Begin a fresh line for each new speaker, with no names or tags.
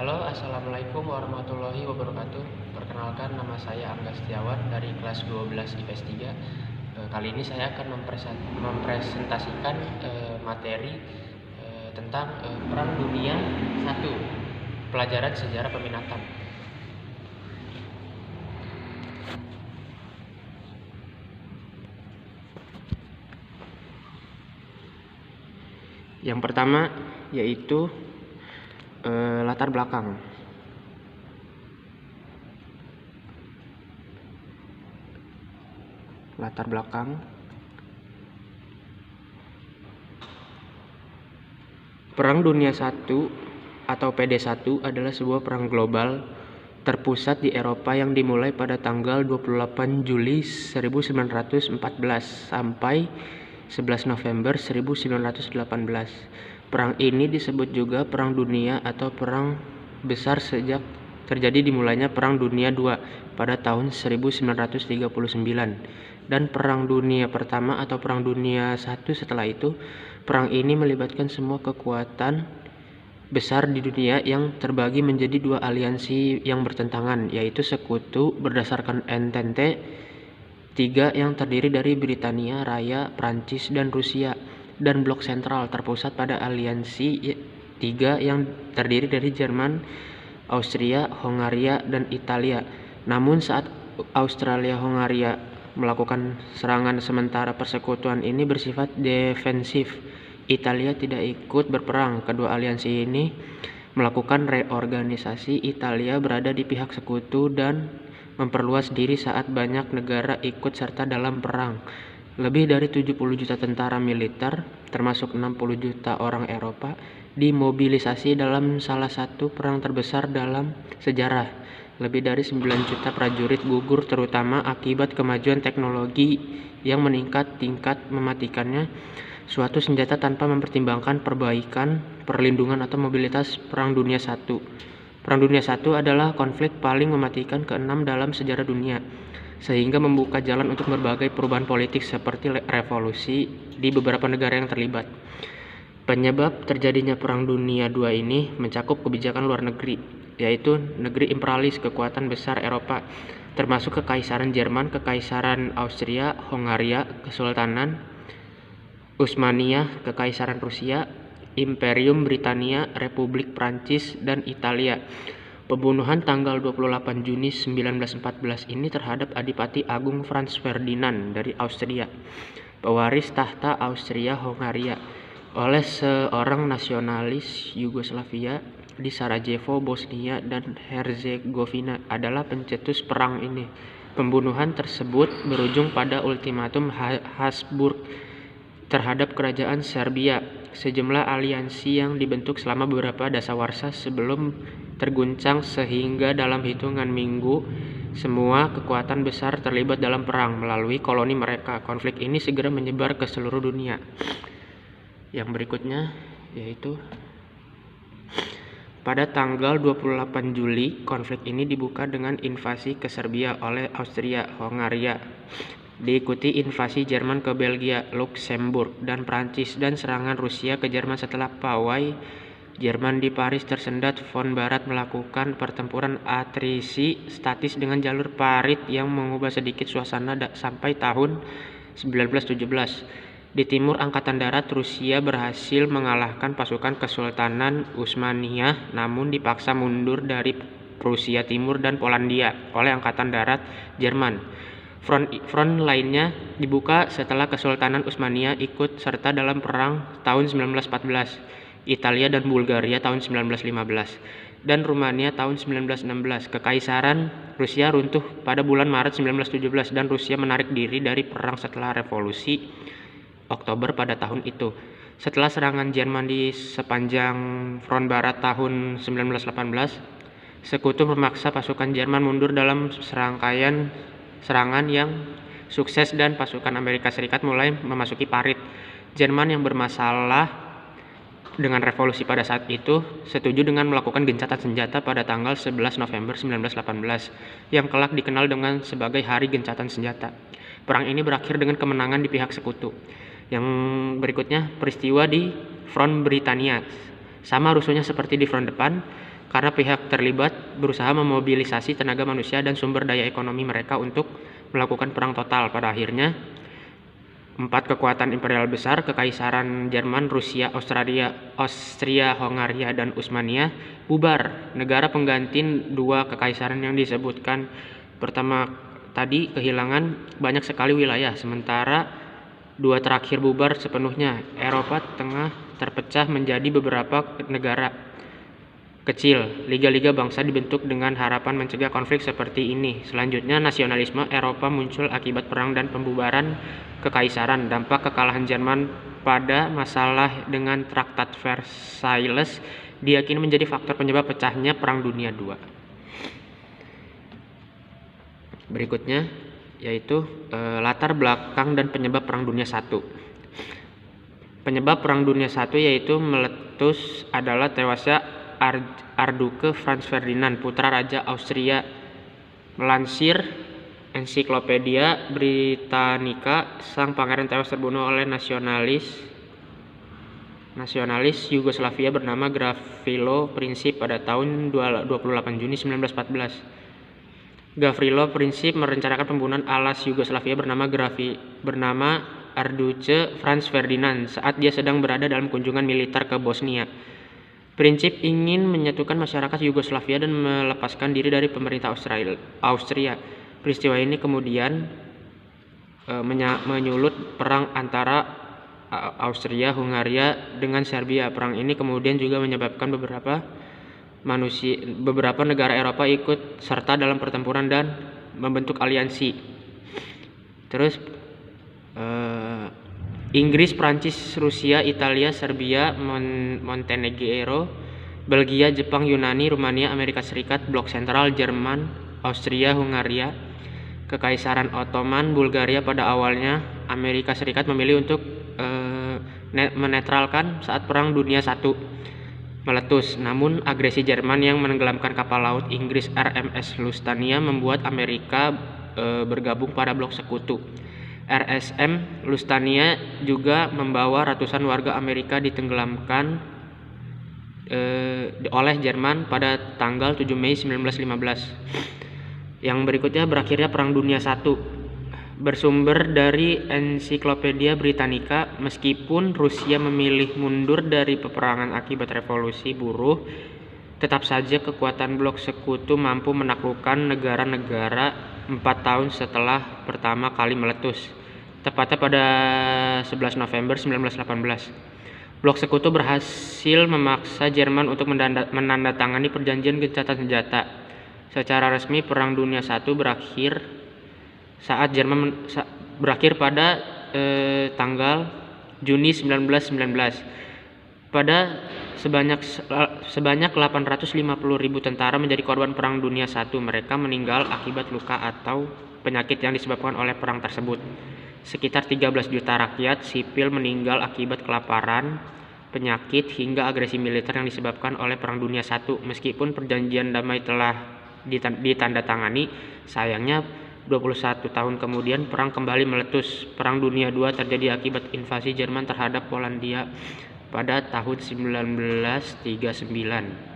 Halo, assalamualaikum warahmatullahi wabarakatuh. Perkenalkan, nama saya Angga Setiawan dari kelas 12 IPS 3. Kali ini saya akan mempresentasikan materi tentang Perang Dunia I, pelajaran sejarah peminatan. Yang pertama yaitu latar belakang. Perang Dunia I atau PD1 adalah sebuah perang global terpusat di Eropa yang dimulai pada tanggal 28 Juli 1914 sampai 11 November 1918. Perang ini disebut juga Perang Dunia atau Perang Besar sejak terjadi dimulainya Perang Dunia II pada tahun 1939 dan Perang Dunia Pertama atau Perang Dunia I setelah itu. Perang ini melibatkan semua kekuatan besar di dunia yang terbagi menjadi dua aliansi yang bertentangan, yaitu Sekutu berdasarkan Entente III yang terdiri dari Britania Raya, Prancis, dan Rusia, dan Blok Sentral terpusat pada Aliansi III yang terdiri dari Jerman, Austria, Hongaria, dan Italia. Namun saat Australia-Hongaria melakukan serangan sementara, persekutuan ini bersifat defensif. Italia tidak ikut berperang. Kedua aliansi ini melakukan reorganisasi. Italia berada di pihak sekutu dan memperluas diri saat banyak negara ikut serta dalam perang. Lebih dari 70 juta tentara militer, termasuk 60 juta orang Eropa, dimobilisasi dalam salah satu perang terbesar dalam sejarah. Lebih dari 9 juta prajurit gugur terutama akibat kemajuan teknologi yang meningkat tingkat mematikannya suatu senjata tanpa mempertimbangkan perbaikan, perlindungan, atau mobilitas. Perang Dunia I. Perang Dunia I adalah konflik paling mematikan ke-6 dalam sejarah dunia, sehingga membuka jalan untuk berbagai perubahan politik seperti revolusi di beberapa negara yang terlibat. Penyebab terjadinya Perang Dunia II ini mencakup kebijakan luar negeri, yaitu negeri imperialis kekuatan besar Eropa, termasuk Kekaisaran Jerman, Kekaisaran Austria, Hongaria, Kesultanan Utsmaniyah, Kekaisaran Rusia, Imperium Britania, Republik Prancis, dan Italia. Pembunuhan tanggal 28 Juni 1914 ini terhadap Adipati Agung Franz Ferdinand dari Austria, pewaris tahta Austria-Hongaria, oleh seorang nasionalis Yugoslavia di Sarajevo, Bosnia dan Herzegovina adalah pencetus perang ini. Pembunuhan tersebut berujung pada ultimatum Habsburg terhadap kerajaan Serbia. Sejumlah aliansi yang dibentuk selama beberapa dasawarsa sebelum terguncang, sehingga dalam hitungan minggu semua kekuatan besar terlibat dalam perang melalui koloni mereka. Konflik ini segera menyebar ke seluruh dunia. Yang berikutnya yaitu pada tanggal 28 Juli, konflik ini dibuka dengan invasi ke Serbia oleh Austria-Hongaria, diikuti invasi Jerman ke Belgia, Luxembourg, dan Prancis, dan serangan Rusia ke Jerman. Setelah pawai Jerman di Paris tersendat, von Barat melakukan pertempuran atrisi statis dengan jalur parit yang mengubah sedikit suasana sampai tahun 1917. Di timur Angkatan Darat, Rusia berhasil mengalahkan pasukan Kesultanan Utsmaniyah, namun dipaksa mundur dari Prusia Timur dan Polandia oleh Angkatan Darat Jerman. Front lainnya dibuka setelah Kesultanan Utsmaniyah ikut serta dalam perang tahun 1914, Italia dan Bulgaria tahun 1915, dan Rumania tahun 1916. Kekaisaran Rusia runtuh pada bulan Maret 1917 dan Rusia menarik diri dari perang setelah revolusi Oktober pada tahun itu. Setelah serangan Jerman di sepanjang front barat tahun 1918, Sekutu memaksa pasukan Jerman mundur dalam serangkaian serangan yang sukses dan pasukan Amerika Serikat mulai memasuki parit. Jerman yang bermasalah dengan revolusi pada saat itu setuju dengan melakukan gencatan senjata pada tanggal 11 November 1918 yang kelak dikenal dengan sebagai Hari Gencatan Senjata. Perang ini berakhir dengan kemenangan di pihak sekutu. Yang berikutnya peristiwa di front Britania. Sama rusuhnya seperti di front depan, karena pihak terlibat berusaha memobilisasi tenaga manusia dan sumber daya ekonomi mereka untuk melakukan perang total. Pada akhirnya, 4 kekuatan imperial besar, Kekaisaran Jerman, Rusia, Austria, Hongaria, dan Utsmania, bubar. Negara pengganti 2 kekaisaran yang disebutkan pertama tadi kehilangan banyak sekali wilayah, sementara 2 terakhir bubar sepenuhnya. Eropa Tengah terpecah menjadi beberapa negara kecil. Liga-liga bangsa dibentuk dengan harapan mencegah konflik seperti ini. Selanjutnya, nasionalisme Eropa muncul akibat perang dan pembubaran kekaisaran. Dampak kekalahan Jerman pada masalah dengan Traktat Versailles diyakini menjadi faktor penyebab pecahnya Perang Dunia II. Berikutnya yaitu latar belakang dan penyebab Perang Dunia I. Penyebab Perang Dunia I yaitu meletus adalah tewasnya Archduke Franz Ferdinand, putra Raja Austria. Melansir Ensiklopedia Britannica, sang pangeran tewas terbunuh oleh nasionalis Yugoslavia bernama Gavrilo Princip pada tahun 28 Juni 1914. Gavrilo Princip merencanakan pembunuhan alas Yugoslavia bernama Archduke Franz Ferdinand saat dia sedang berada dalam kunjungan militer ke Bosnia. Princip ingin menyatukan masyarakat Yugoslavia dan melepaskan diri dari pemerintah Austria. Peristiwa ini kemudian menyulut perang antara Austria-Hungaria dengan Serbia. Perang ini kemudian juga menyebabkan beberapa negara Eropa ikut serta dalam pertempuran dan membentuk aliansi. Terus Inggris, Prancis, Rusia, Italia, Serbia, Montenegro, Belgia, Jepang, Yunani, Rumania, Amerika Serikat, Blok Sentral, Jerman, Austria, Hungaria, Kekaisaran Ottoman, Bulgaria. Pada awalnya Amerika Serikat memilih untuk menetralkan saat Perang Dunia I meletus. Namun agresi Jerman yang menenggelamkan kapal laut Inggris RMS Lusitania membuat Amerika bergabung pada blok sekutu. RSM Lusitania juga membawa ratusan warga Amerika ditenggelamkan oleh Jerman pada tanggal 7 Mei 1915. Yang berikutnya berakhirnya Perang Dunia I. Bersumber dari Ensiklopedia Britannica, meskipun Rusia memilih mundur dari peperangan akibat revolusi buruh, tetap saja kekuatan blok sekutu mampu menaklukkan negara-negara 4 tahun setelah pertama kali meletus. Tepatnya pada 11 November 1918. Blok sekutu berhasil memaksa Jerman untuk menandatangani perjanjian gencatan senjata. Secara resmi Perang Dunia I berakhir saat Jerman berakhir pada tanggal Juni 1919. Pada sebanyak 850.000 tentara menjadi korban Perang Dunia I. Mereka meninggal akibat luka atau penyakit yang disebabkan oleh perang tersebut. Sekitar 13 juta rakyat sipil meninggal akibat kelaparan, penyakit, hingga agresi militer yang disebabkan oleh Perang Dunia I. Meskipun perjanjian damai telah ditandatangani, sayangnya 21 tahun kemudian perang kembali meletus. Perang Dunia II terjadi akibat invasi Jerman terhadap Polandia pada tahun 1939.